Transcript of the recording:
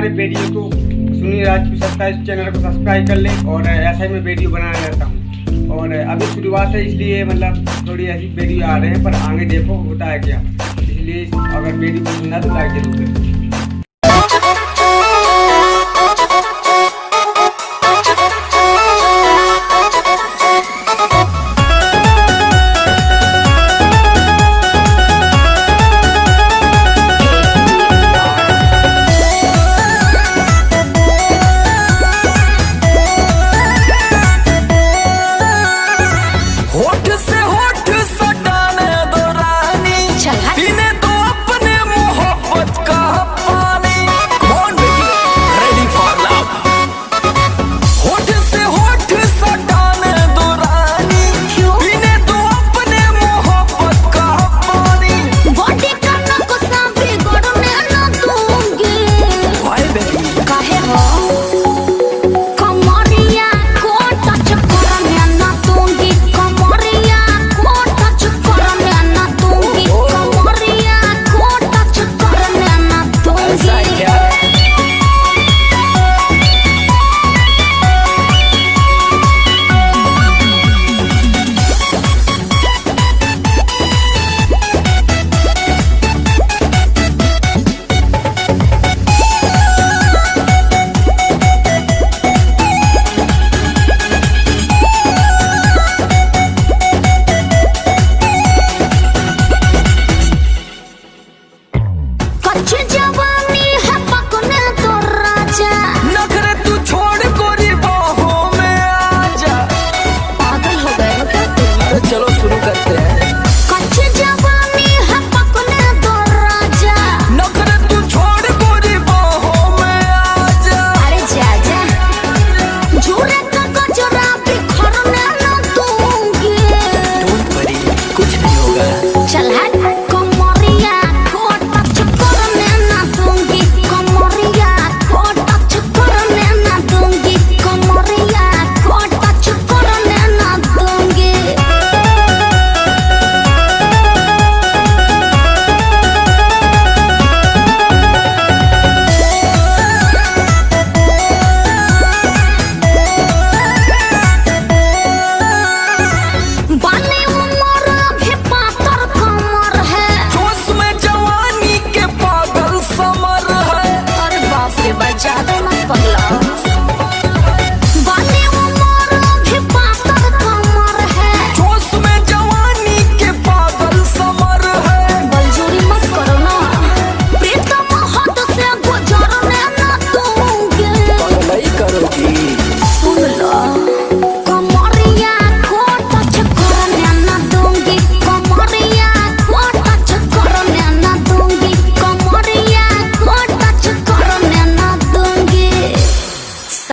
हमारे वीडियो को सुनील राजपूत 27 चैनल को सब्सक्राइब कर ले। और ऐसा ही मैं वीडियो बनाने रहता हूँ। और अभी शुरुआत है इसलिए मतलब थोड़ी ऐसी वीडियो आ रहे हैं, पर आगे देखो होता है क्या। इसलिए अगर वीडियो पसंद आए तो लाइक जरूर करें। चलो शुरू करते हैं। कच्ची जवानी है पकने दो राजा, नखरे तू छोड़ गोरी बाहों में आजा। अरे जा जा झूरे का गजरा बिखरने न दूंगी। डोंट वरी, कुछ नहीं होगा। चल हट कमरिया को टच करने न दूंगी। कमरिया को टच करने न दूंगी। कमरिया को टच करने न दूंगी। जोश में जवानी के पागल समर है। अरे बाप रे बचा दो।